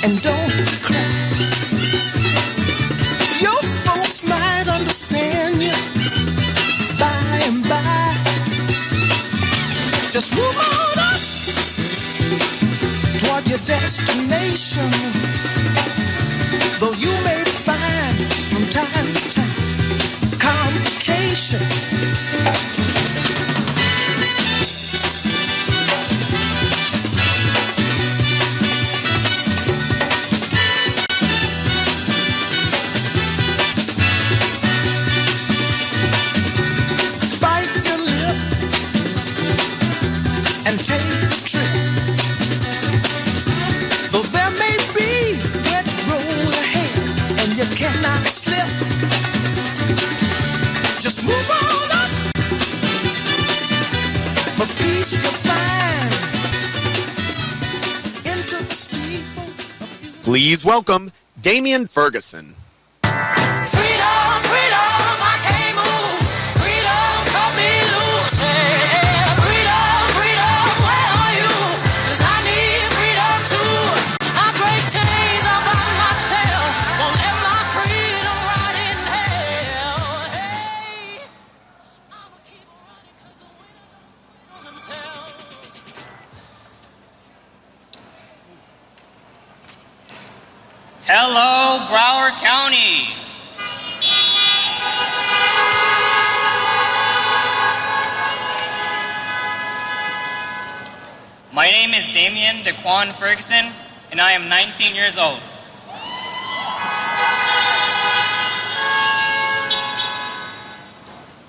and don't cry. Your folks might understand you by and by. Just move on up toward your destination. Though you may find from time to time complications. Please welcome Damian Ferguson. Hello, Broward County. My name is Damian Ferguson, and I am 19 years old.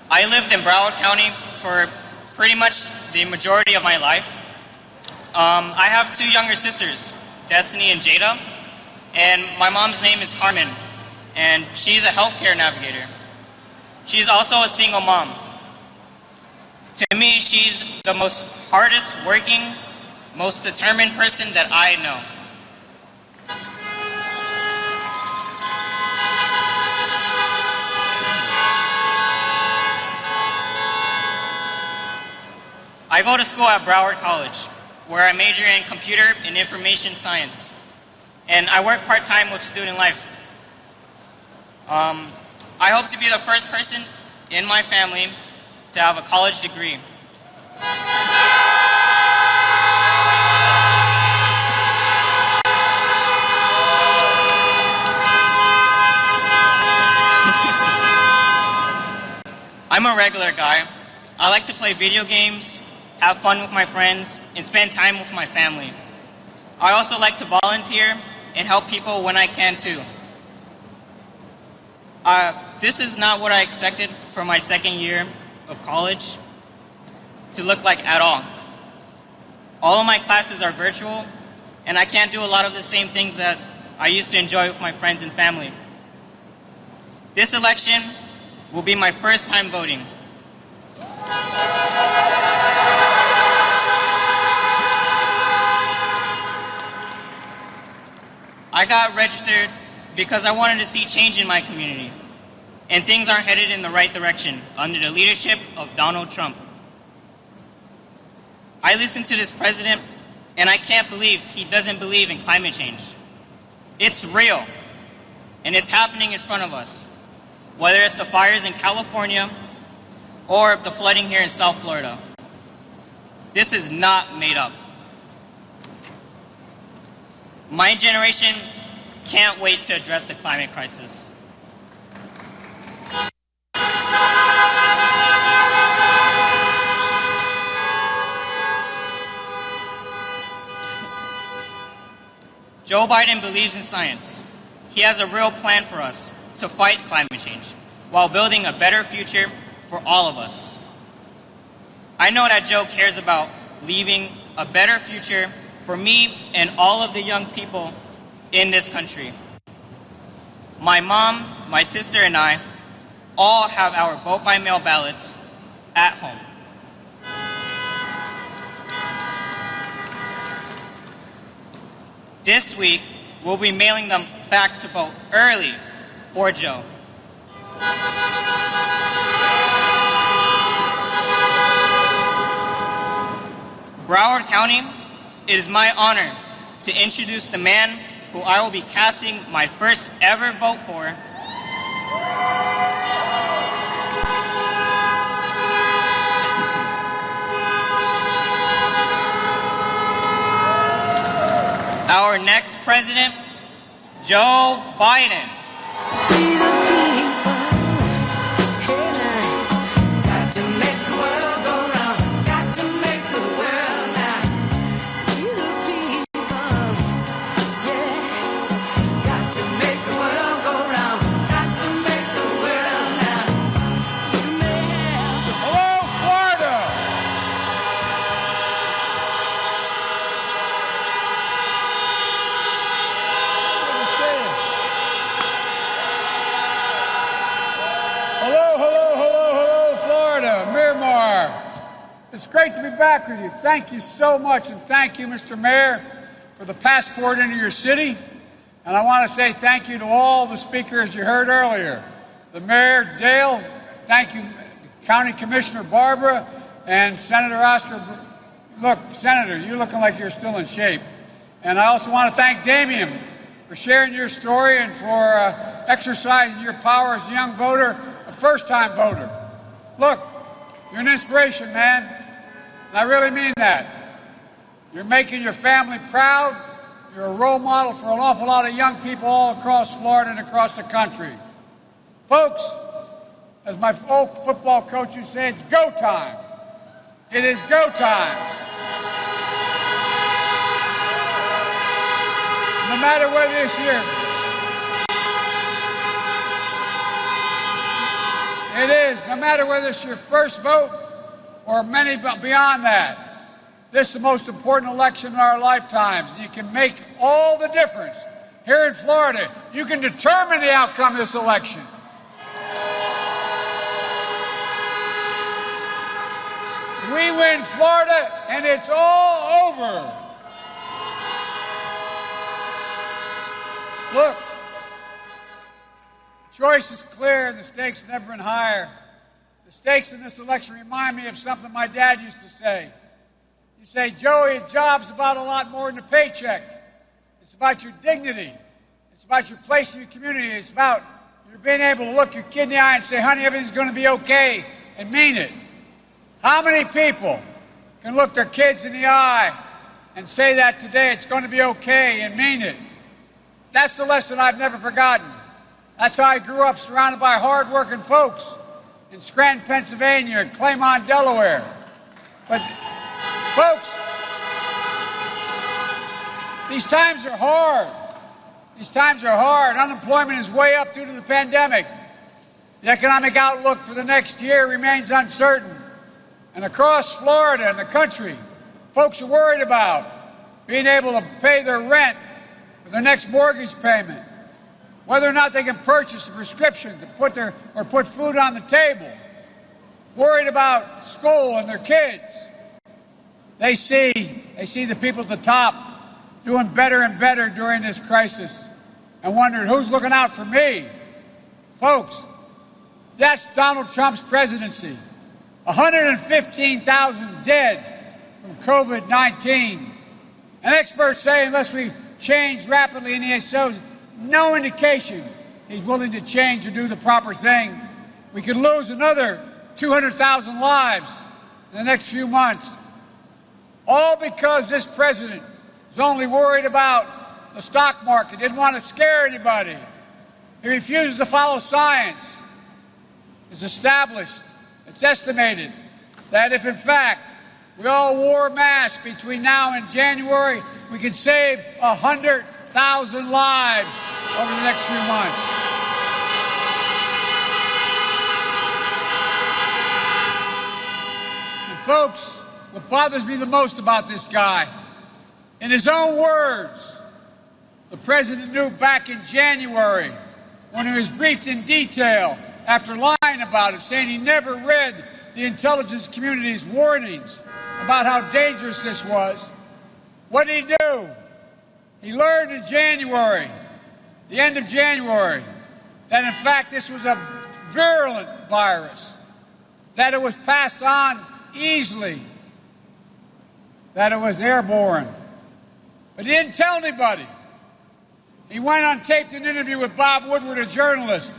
I lived in Broward County for pretty much the majority of my life. I have two younger sisters, Destiny and Jada. And my mom's name is Carmen, and she's a healthcare navigator. She's also a single mom. To me, she's the most hardest working, most determined person that I know. I go to school at Broward College, where I major in computer and information science. And I work part-time with Student Life. I hope to be the first person in my family to have a college degree. I'm a regular guy. I like to play video games, have fun with my friends, and spend time with my family. I also like to volunteer and help people when I can too. This is not what I expected for my second year of college to look like at all. All of my classes are virtual, and I can't do a lot of the same things that I used to enjoy with my friends and family. This election will be my first time voting. I got registered because I wanted to see change in my community, and things aren't headed in the right direction under the leadership of Donald Trump. I listen to this president, and I can't believe he doesn't believe in climate change. It's real, and it's happening in front of us, whether it's the fires in California or the flooding here in South Florida. This is not made up. My generation can't wait to address the climate crisis. Joe Biden believes in science. He has a real plan for us to fight climate change while building a better future for all of us. I know that Joe cares about leaving a better future for me and all of the young people in this country. My mom, my sister, and I all have our vote-by-mail ballots at home. This week, we'll be mailing them back to vote early for Joe. Broward County, it is my honor to introduce the man who I will be casting my first ever vote for, our next president, Joe Biden. We the people, hey now, got to make the world go round, got to make the world now. We the people, yeah, got to make the world go round, got to make the world now. You may have to. Hello, Florida! Hello, Florida, Miramar. It's great to be back with you. Thank you so much, and thank you, Mr. Mayor, for the passport into your city. And I want to say thank you to all the speakers you heard earlier. The Mayor, Dale, thank you, County Commissioner Barbara, and Senator Oscar. Look, Senator, you're looking like you're still in shape. And I also want to thank Damian for sharing your story and for exercising your power as a young voter, a first-time voter. Look, you're an inspiration, man, and I really mean that. You're making your family proud. You're a role model for an awful lot of young people all across Florida and across the country. Folks, as my old football coach used to say, it's go time. It is go time. No matter whether this year, it is, no matter whether it's your first vote or many beyond that. This is the most important election in our lifetimes, and you can make all the difference. Here in Florida, you can determine the outcome of this election. We win Florida, and it's all over. Look, the choice is clear, and the stakes have never been higher. The stakes in this election remind me of something my dad used to say. You say, Joey, a job's about a lot more than a paycheck. It's about your dignity. It's about your place in your community. It's about you being able to look your kid in the eye and say, honey, everything's going to be okay, and mean it. How many people can look their kids in the eye and say that today, it's going to be okay, and mean it? That's the lesson I've never forgotten. That's how I grew up, surrounded by hard-working folks in Scranton, Pennsylvania, and Claymont, Delaware. But folks, these times are hard. These times are hard. Unemployment is way up due to the pandemic. The economic outlook for the next year remains uncertain. And across Florida and the country, folks are worried about being able to pay their rent or their next mortgage payment, whether or not they can purchase a prescription to put food on the table, worried about school and their kids. They see the people at the top doing better and better during this crisis and wondering who's looking out for me. Folks, that's Donald Trump's presidency. 115,000 dead from COVID-19. And experts say unless we change rapidly, and he shows no indication he's willing to change or do the proper thing, we could lose another 200,000 lives in the next few months. All because this president is only worried about the stock market, didn't want to scare anybody. He refuses to follow science. It's established, it's estimated that if in fact we all wore masks between now and January, we could save 100,000 lives over the next few months. And folks, what bothers me the most about this guy, in his own words, the president knew back in January when he was briefed in detail after lying about it, saying he never read the intelligence community's warnings about how dangerous this was. What did he do? He learned in January, the end of January, that in fact this was a virulent virus, that it was passed on easily, that it was airborne. But he didn't tell anybody. He went on taped an interview with Bob Woodward, a journalist,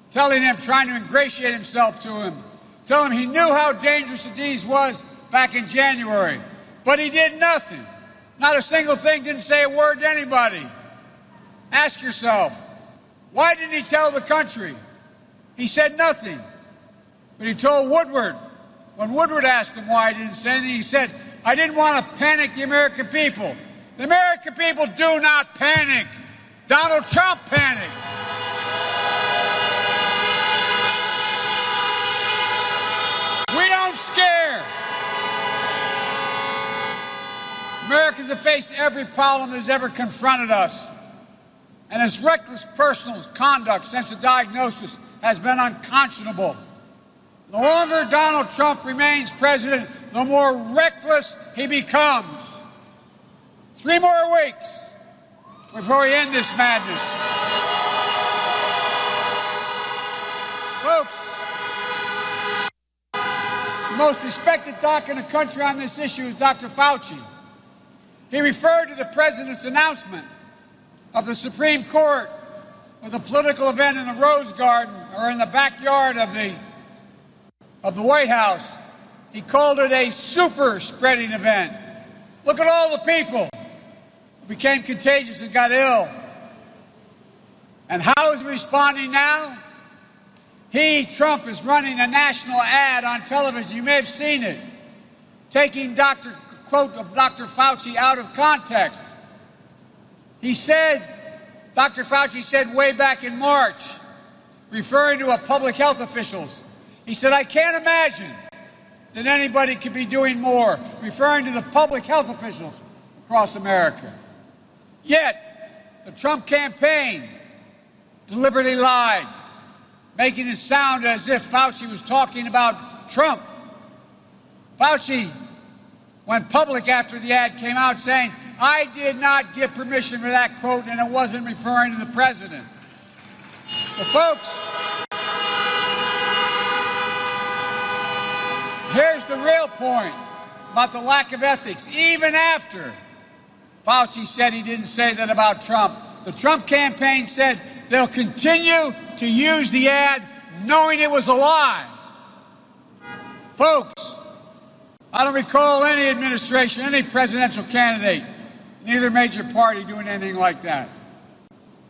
telling him, trying to ingratiate himself to him, telling him he knew how dangerous the disease was back in January, but he did nothing. Not a single thing, didn't say a word to anybody. Ask yourself, why didn't he tell the country? He said nothing. But he told Woodward, when Woodward asked him why he didn't say anything, he said, I didn't want to panic the American people. The American people do not panic. Donald Trump panicked. We don't scare. Americans have faced every problem that has ever confronted us. And his reckless personal conduct since the diagnosis has been unconscionable. The longer Donald Trump remains president, the more reckless he becomes. 3 more weeks before we end this madness. Folks, the most respected doc in the country on this issue is Dr. Fauci. He referred to the president's announcement of the Supreme Court with a political event in the Rose Garden or in the backyard of the White House. He called it a super spreading event. Look at all the people who became contagious and got ill. And how is he responding now? Trump, is running a national ad on television. You may have seen it, taking quote of Dr. Fauci out of context. He said, Dr. Fauci said way back in March, referring to public health officials, he said, I can't imagine that anybody could be doing more, referring to the public health officials across America. Yet, the Trump campaign deliberately lied, making it sound as if Fauci was talking about Trump. Fauci went public after the ad came out saying, I did not give permission for that quote, and it wasn't referring to the president. But folks, here's the real point about the lack of ethics. Even after Fauci said he didn't say that about Trump, the Trump campaign said they'll continue to use the ad knowing it was a lie. Folks, I don't recall any administration, any presidential candidate in either major party doing anything like that.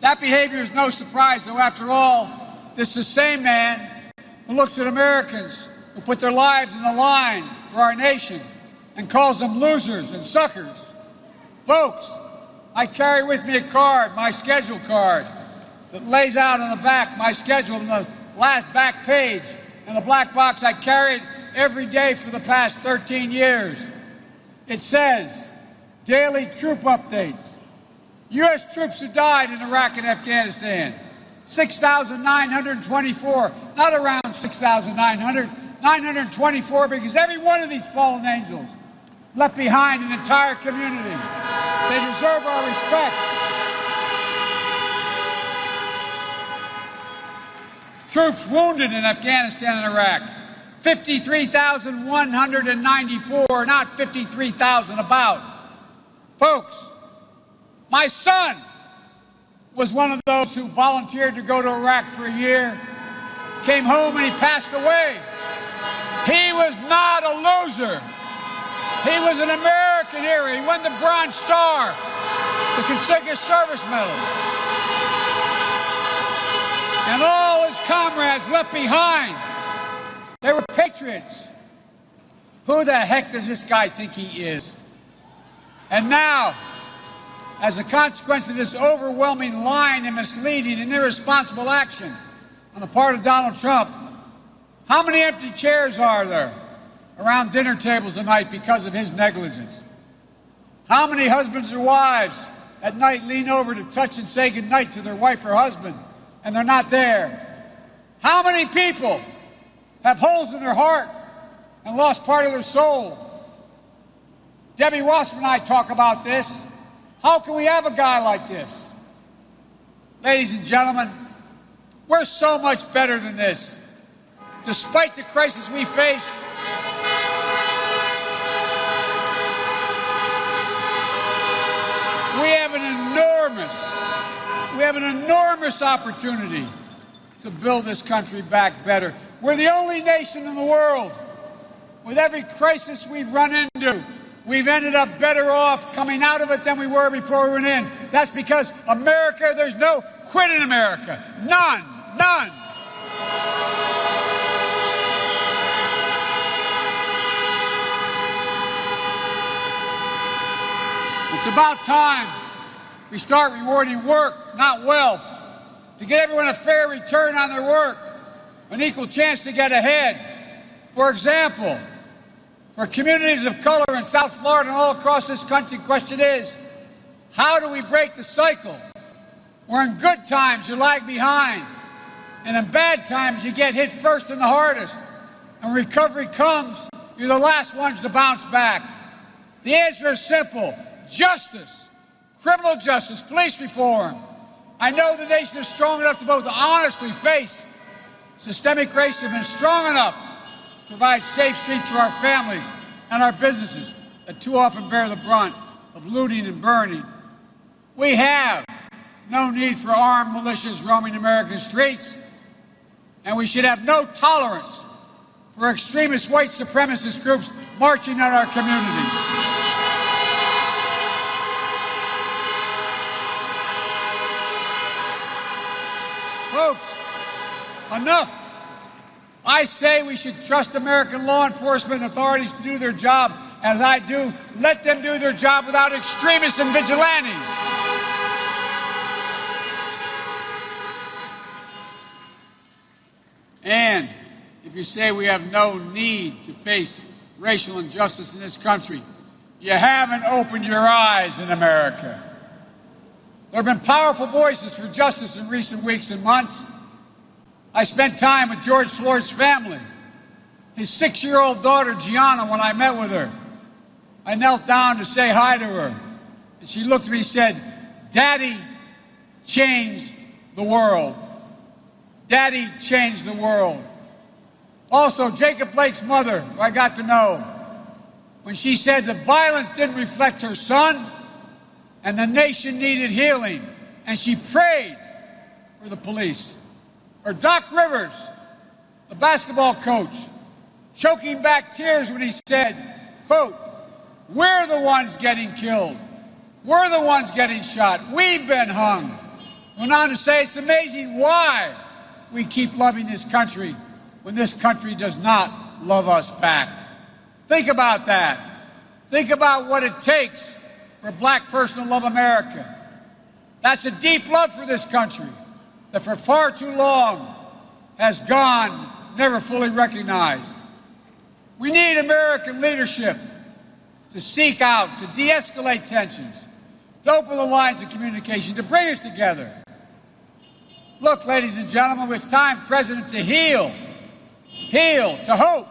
That behavior is no surprise, though, after all, this is the same man who looks at Americans who put their lives in the line for our nation and calls them losers and suckers. Folks, I carry with me a card, my schedule card, that lays out on the back my schedule on the last back page. In the black box, I carry it every day for the past 13 years. It says, daily troop updates. U.S. troops who died in Iraq and Afghanistan, 6,924, not around 6,900, 924, because every one of these fallen angels left behind an entire community. They deserve our respect. Troops wounded in Afghanistan and Iraq, 53,194, not 53,000 about. Folks, my son was one of those who volunteered to go to Iraq for a year, came home and he passed away. He was not a loser. He was an American hero. He won the Bronze Star, the Distinguished Service Medal. And all his comrades left behind, they were patriots. Who the heck does this guy think he is? And now, as a consequence of this overwhelming lying and misleading and irresponsible action on the part of Donald Trump, how many empty chairs are there around dinner tables tonight because of his negligence? How many husbands or wives at night lean over to touch and say goodnight to their wife or husband, and they're not there? How many people have holes in their heart and lost part of their soul? Debbie Wasserman and I talk about this. How can we have a guy like this? Ladies and gentlemen, we're so much better than this. Despite the crisis we face, we have an enormous We have an enormous opportunity to build this country back better. We're the only nation in the world. With every crisis we've run into, we've ended up better off coming out of it than we were before we went in. That's because America, there's no quit in America. None. None. It's about time we start rewarding work, not wealth, to get everyone a fair return on their work, an equal chance to get ahead. For example, for communities of color in South Florida and all across this country, the question is, how do we break the cycle where in good times you lag behind and in bad times you get hit first and the hardest, and when recovery comes, you're the last ones to bounce back? The answer is simple: justice, criminal justice, police reform. I know the nation is strong enough to both honestly face systemic racism and strong enough to provide safe streets for our families and our businesses that too often bear the brunt of looting and burning. We have no need for armed militias roaming American streets, and we should have no tolerance for extremist white supremacist groups marching on our communities. Folks, enough. I say we should trust American law enforcement authorities to do their job as I do. Let them do their job without extremists and vigilantes. And if you say we have no need to face racial injustice in this country, you haven't opened your eyes in America. There have been powerful voices for justice in recent weeks and months. I spent time with George Floyd's family, his 6-year-old daughter, Gianna, when I met with her. I knelt down to say hi to her, and she looked at me and said, "Daddy changed the world. Daddy changed the world." Also, Jacob Blake's mother, who I got to know, when she said the violence didn't reflect her son and the nation needed healing, and she prayed for the police. Or Doc Rivers, the basketball coach, choking back tears when he said, quote, "We're the ones getting killed. We're the ones getting shot. We've been hung." Went on to say, it's amazing why we keep loving this country when this country does not love us back. Think about that. Think about what it takes for a black person to love America. That's a deep love for this country that for far too long has gone never fully recognized. We need American leadership to seek out, to de-escalate tensions, to open the lines of communication, to bring us together. Look, ladies and gentlemen, it's time, President, to heal, to hope.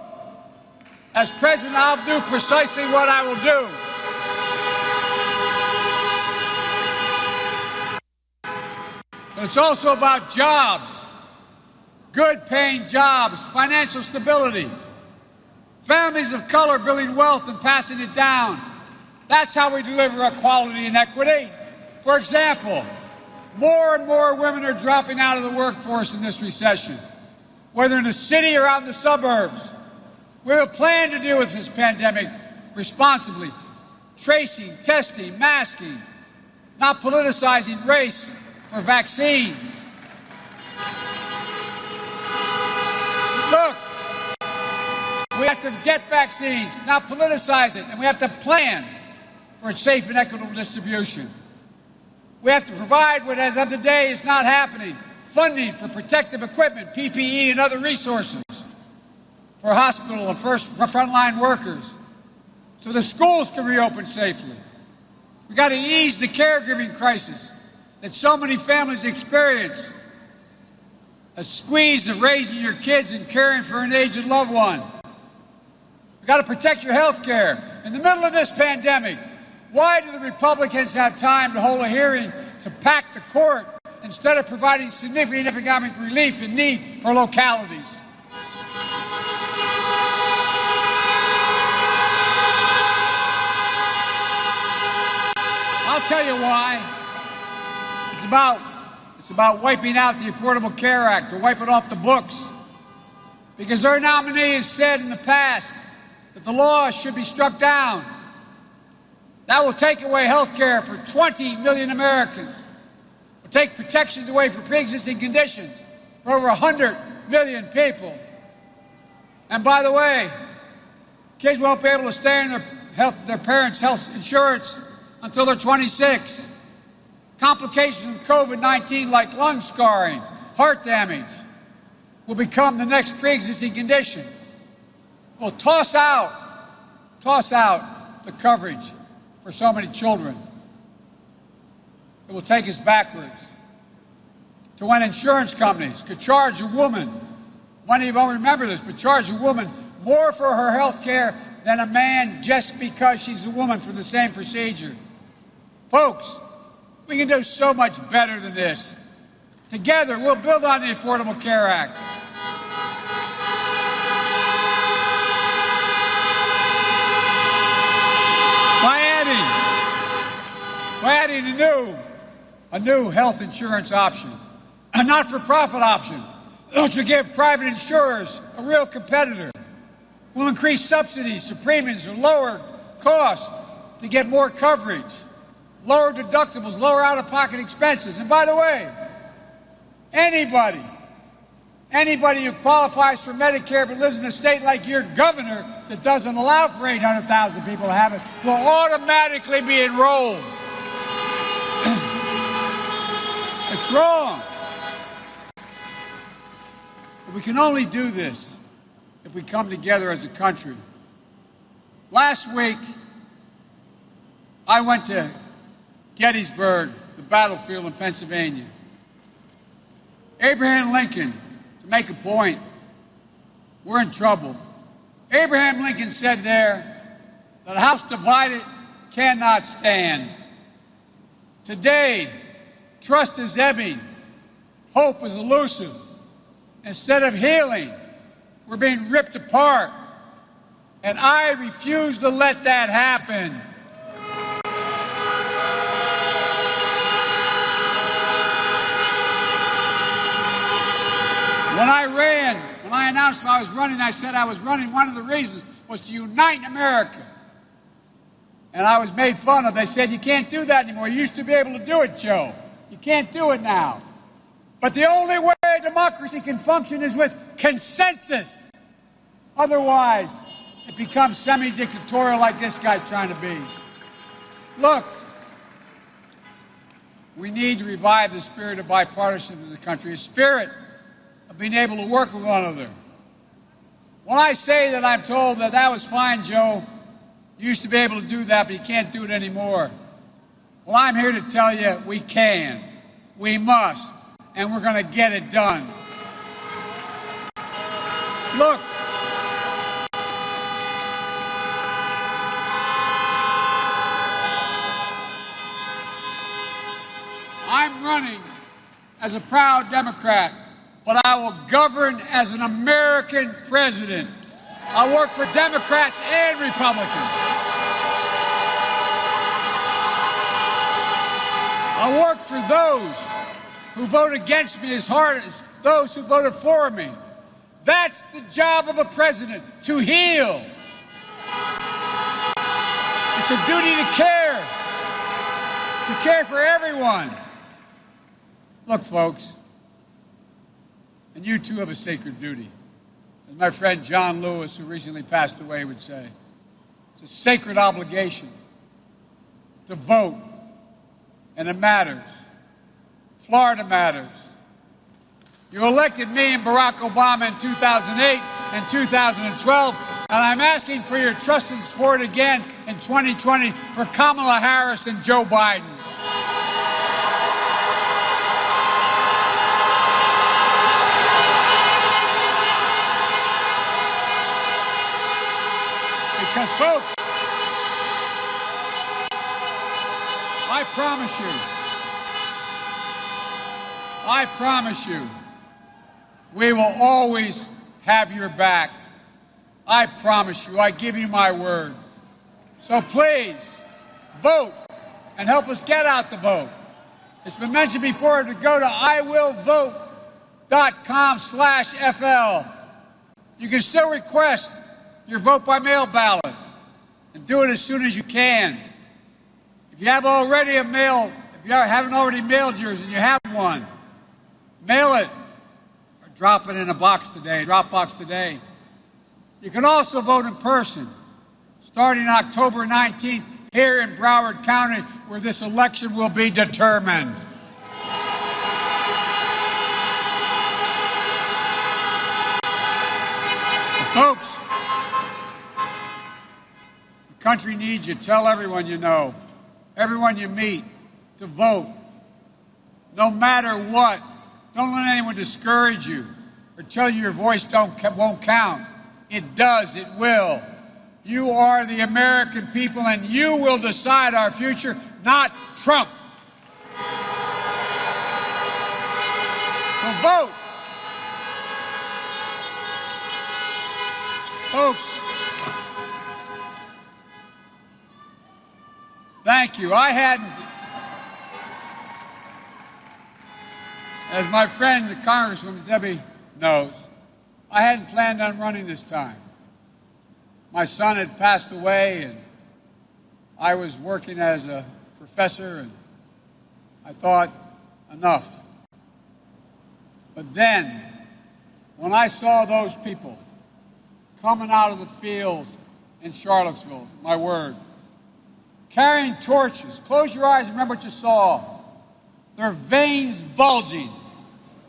As President, I'll do precisely what I will do. But it's also about jobs, good-paying jobs, financial stability, families of color building wealth and passing it down. That's how we deliver equality and equity. For example, more and more women are dropping out of the workforce in this recession, whether in the city or out in the suburbs. We have a plan to deal with this pandemic responsibly, tracing, testing, masking, not politicizing race for vaccines. Look, we have to get vaccines, not politicize it, and we have to plan for its safe and equitable distribution. We have to provide what, as of today, is not happening, funding for protective equipment, PPE, and other resources for hospital and frontline workers, so the schools can reopen safely. We've got to ease the caregiving crisis that so many families experience, a squeeze of raising your kids and caring for an aged loved one. We've got to protect your health care. In the middle of this pandemic, why do the Republicans have time to hold a hearing to pack the court instead of providing significant economic relief in need for localities? I'll tell you why. It's about It's about wiping out the Affordable Care Act, or wipe it off the books. Because their nominee has said in the past that the law should be struck down. That will take away health care for 20 million Americans. It will take protections away for pre-existing conditions for over 100 million people. And by the way, kids won't be able to stay in their parents' health insurance until they're 26. Complications of COVID-19 like lung scarring, heart damage, will become the next pre-existing condition. We'll toss out the coverage for so many children. It will take us backwards to when insurance companies could charge a woman, many of you won't remember this, but charge a woman more for her health care than a man just because she's a woman for the same procedure. Folks, we can do so much better than this. Together, we'll build on the Affordable Care Act. By adding a new health insurance option, a not-for-profit option, to give private insurers a real competitor. We'll increase subsidies to premiums or lower cost to get more coverage, lower deductibles, lower out-of-pocket expenses. And by the way, anybody who qualifies for Medicare but lives in a state like your governor that doesn't allow for 800,000 people to have it will automatically be enrolled. It's wrong. But we can only do this if we come together as a country. Last week, I went to Gettysburg, the battlefield in Pennsylvania. Abraham Lincoln, to make a point, we're in trouble. Abraham Lincoln said there that a house divided cannot stand. Today, trust is ebbing, hope is elusive. Instead of healing, we're being ripped apart. And I refuse to let that happen. When I announced I was running, I said I was running. One of the reasons was to unite America. And I was made fun of. They said, you can't do that anymore. You used to be able to do it, Joe. You can't do it now. But the only way democracy can function is with consensus. Otherwise, it becomes semi-dictatorial like this guy's trying to be. Look, we need to revive the spirit of bipartisanship in the country, a spirit of being able to work with one another. When I say that I'm told that was fine, Joe, you used to be able to do that, but you can't do it anymore. Well, I'm here to tell you we can, we must, and we're going to get it done. Look, I'm running as a proud Democrat, but I will govern as an American president. I work for Democrats and Republicans. I work for those who vote against me as hard as those who voted for me. That's the job of a president, to heal. It's a duty to care for everyone. Look, folks, and you too have a sacred duty. As my friend John Lewis, who recently passed away, would say, it's a sacred obligation to vote, and it matters. Florida matters. You elected me and Barack Obama in 2008 and 2012, and I'm asking for your trust and support again in 2020 for Kamala Harris and Joe Biden. Because, folks, I promise you, we will always have your back. I promise you, I give you my word. So please, vote and help us get out the vote. It's been mentioned before to go to iwillvote.com/FL. You can still request your vote by mail ballot and do it as soon as you can. If you have already a mail, if you haven't already mailed yours and you have one, mail it or drop it in a box today, drop box today. You can also vote in person starting October 19th here in Broward County, where this election will be determined. Folks, the country needs you. Tell everyone you know, everyone you meet, to vote. No matter what, don't let anyone discourage you or tell you your voice won't count. It does, it will. You are the American people, and you will decide our future, not Trump. So vote. Folks, thank you. I hadn't, as my friend, the Congresswoman Debbie knows, I hadn't planned on running this time. My son had passed away, and I was working as a professor, and I thought, enough. But then, when I saw those people coming out of the fields in Charlottesville, my word, carrying torches, close your eyes and remember what you saw, their veins bulging,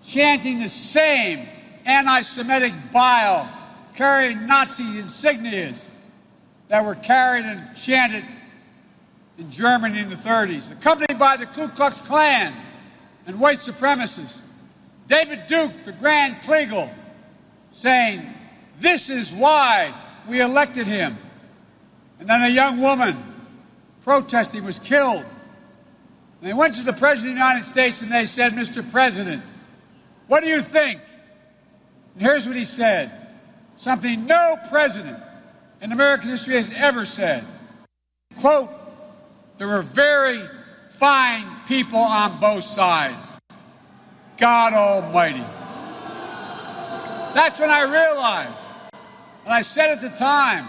chanting the same anti-Semitic bile, carrying Nazi insignias that were carried and chanted in Germany in the 30s, accompanied by the Ku Klux Klan and white supremacists. David Duke, the Grand Kleagle, saying, "This is why we elected him." And then a young woman protesting was killed. And they went to the President of the United States and they said, "Mr. President, what do you think?" And here's what he said, something no president in American history has ever said. Quote, "There were very fine people on both sides. God Almighty." That's when I realized, and I said at the time,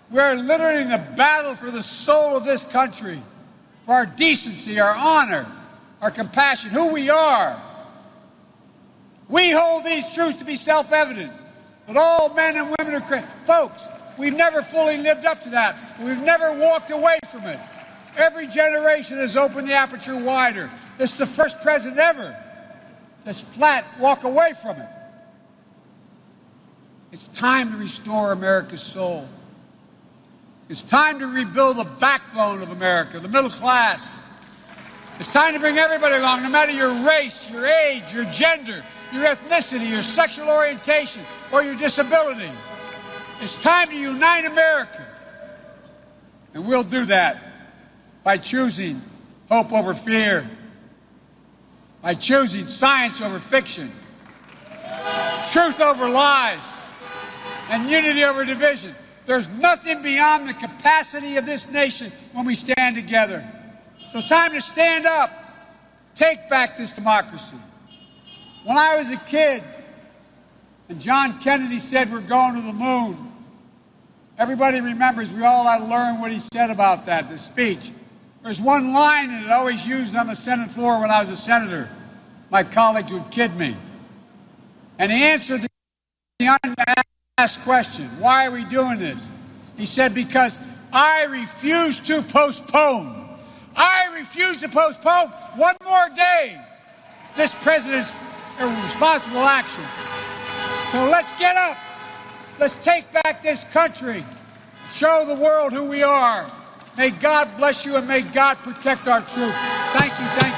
we're literally in the battle for the soul of this country, for our decency, our honor, our compassion, who we are. We hold these truths to be self-evident, that all men and women are created. Folks, we've never fully lived up to that. We've never walked away from it. Every generation has opened the aperture wider. This is the first president ever to just flat walk away from it. It's time to restore America's soul. It's time to rebuild the backbone of America, the middle class. It's time to bring everybody along, no matter your race, your age, your gender, your ethnicity, your sexual orientation, or your disability. It's time to unite America. And we'll do that by choosing hope over fear, by choosing science over fiction, truth over lies, and unity over division. There's nothing beyond the capacity of this nation when we stand together. So it's time to stand up, take back this democracy. When I was a kid, and John Kennedy said we're going to the moon, everybody remembers, we all had to learn what he said about that, the speech. There's one line that I always used on the Senate floor when I was a senator. My colleagues would kid me. And he answered the unasked question, why are we doing this? He said, because I refuse to postpone. I refuse to postpone one more day this president's irresponsible action. So let's get up. Let's take back this country. Show the world who we are. May God bless you and may God protect our troops. Thank you. Thank you.